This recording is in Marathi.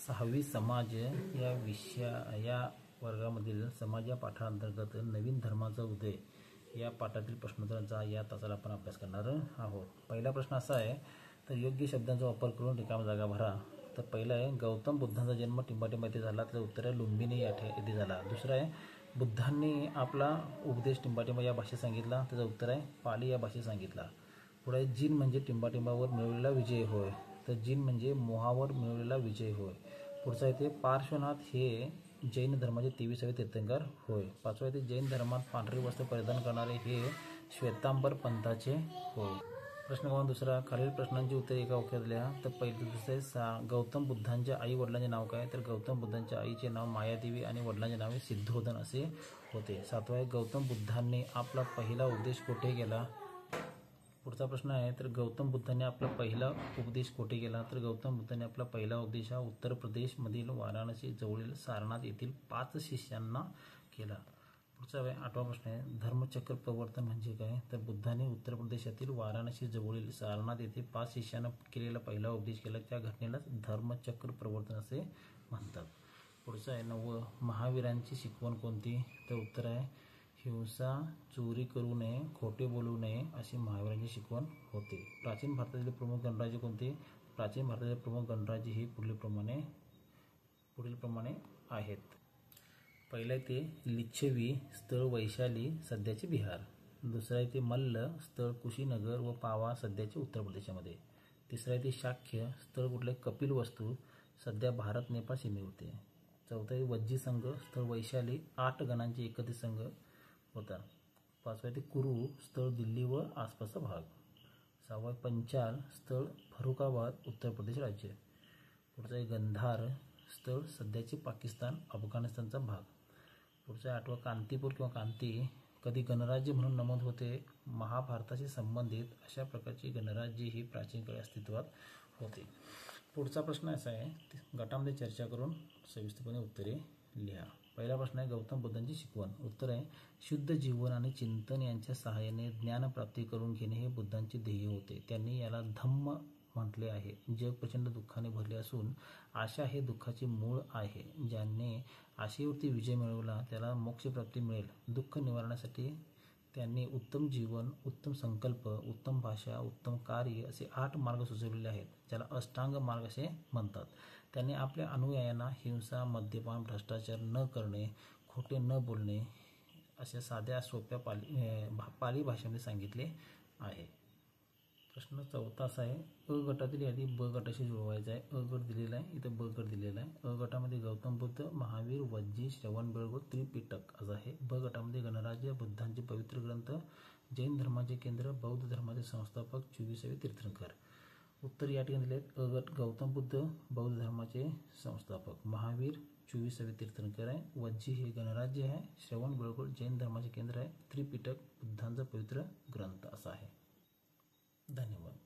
6वी समाज या वर्गामधील समाज या पाठांतर्गत नवीन धर्माचा उदय या पाठातील प्रश्नोत्तरांचा या तासाला आपण अभ्यास करणार आहोत। पहिला प्रश्न असा आहे, तर योग्य शब्दांचा वापर करून रिकामा जागा भरा। तर पहिला आहे, गौतम बुद्धांचा जन्म टिंबाटिंबा येथे झाला, त्याचं उत्तर आहे लुंबिनी येथे झाला। दुसरा आहे, बुद्धांनी आपला उपदेश टिंबाटिंबा या भाषेत सांगितला, त्याचं उत्तर आहे पाली या भाषेत सांगितला। पुढे जिन म्हणजे टिंबाटिंबावर मिळवलेला विजय होय, तर जिन म्हणजे मोहावर मिळवलेला विजय होय। पुढचा येथे पार्श्वनाथ हे जैन धर्माचे 23वे तीर्थंकर होय। पाचवा येथे जैन धर्मात पांढरे वस्त्र परिधान करणारे हे श्वेतांबर पंथाचे होय। प्रश्न क्रमांक दुसरा, खालील प्रश्नांची उत्तरे एका वाक्यात लिहा। तर पहिले दुसरे, गौतम बुद्धांच्या आई वडिलांचे नाव काय? तर गौतम बुद्धांच्या आईचे नाव मायादेवी आणि वडिलांचे नाव सिद्धोधन असे होते। सातवा आहे, गौतम बुद्धांनी आपला पहिला उपदेश कोठे केला? पुढचा प्रश्न आहे, तर गौतम बुद्धांनी आपला पहिला उपदेश कोठे केला? तर गौतम बुद्धांनी आपला पहिला उपदेश हा उत्तर प्रदेशमधील वाराणसी जवळील सारनाथ येथील 5 शिष्यांना केला। पुढचा आहे, 8वा प्रश्न आहे, धर्मचक्र प्रवर्तन म्हणजे काय? तर बुद्धांनी उत्तर प्रदेशातील वाराणसी जवळील सारनाथ येथे 5 शिष्यांना केलेला पहिला उपदेश केला, त्या घटनेलाच धर्मचक्र प्रवर्तन असे म्हणतात। पुढचा आहे, 9वा, महावीरांची शिकवण कोणती? तर उत्तर आहे हिंसा, चोरी करू नये, खोटे बोलू नये अशी महावीरांची शिकवण होते। प्राचीन भारतातील प्रमुख गणराज्य कोणते? प्राचीन भारतातील प्रमुख गणराज्य ही पुढील प्रमाणे आहेत। पहिलं ते लिच्छवी, स्थळ वैशाली सध्याचे बिहार। दुसरा आहे ते मल्ल, स्थळ कुशीनगर व पावा सध्याचे उत्तर प्रदेशामध्ये। तिसरा आहे ते शाक्य, स्थळ कुठले? कपिलवस्तू सध्या भारत नेपाळ सीमेवरती। चौथा आहे वज्जी संघ, स्थळ वैशाली 8 गणांचे एकत्रित संघ होता। पाचवा आहे ते कुरू, स्थळ दिल्ली व आसपासचा भाग। सहावा आहे पंचाल, स्थळ फरुखाबाद उत्तर प्रदेश राज्य। पुढचा आहे गंधार, स्थळ सध्याचे पाकिस्तान अफगाणिस्तानचा भाग। पुढचा आहे 8वा कांतीपूर किंवा कांती, कधी गणराज्य म्हणून नमूद होते। महाभारताशी संबंधित अशा प्रकारची गणराज्य ही प्राचीन काळी अस्तित्वात होते। पुढचा प्रश्न असा आहे, गटामध्ये चर्चा करून सविस्तरपणे उत्तरे लिहा। पहिला प्रश्न आहे, गौतम बुद्धांची शिकवण। उत्तर आहे, शुद्ध जीवन आणि चिंतन यांच्या सहाय्याने ज्ञानप्राप्ती करून घेणे हे बुद्धांचे ध्येय होते। त्यांनी याला धम्म म्हटले आहे। जग प्रचंड दुःखाने भरले असून आशा हे दुःखाचे मूळ आहे। ज्याने आशेवरती विजय मिळवला त्याला मोक्षप्राप्ती मिळेल। दुःख निवारणासाठी त्यांनी उत्तम जीवन, उत्तम संकल्प, उत्तम भाषा, उत्तम कार्य असे 8 मार्ग सुचवलेले आहेत, ज्याला अष्टांग मार्ग असे म्हणतात। त्यांनी आपल्या अनुयायांना हिंसा, मद्यपान, भ्रष्टाचार न करणे, खोटे न बोलणे अशा साध्या सोप्या पाली भाषेमध्ये सांगितले आहे। प्रश्न चौथा असा आहे, अ गटातील यादी ब गटाशी जुळवायचा आहे। अ गट दिलेला आहे, इथं ब गट दिलेला आहे। अ गटामध्ये गौतम बुद्ध, महावीर, वज्जी, श्रवणबेळगोळ, त्रिपिटक असं आहे। ब गटामध्ये गणराज्य, बुद्धांचे पवित्र ग्रंथ, जैन धर्माचे केंद्र, बौद्ध धर्माचे संस्थापक, 24वे तीर्थंकर। उत्तर या ठिकाणी दिले आहेत। अ गट गौतम बुद्ध बौद्ध धर्माचे संस्थापक, महावीर 24वे तीर्थंकर आहे, वज्जी हे गणराज्य आहे, श्रवणबेळगोळ जैन धर्माचे केंद्र आहे, त्रिपिटक बुद्धांचा पवित्र ग्रंथ असा आहे। धन्यवाद।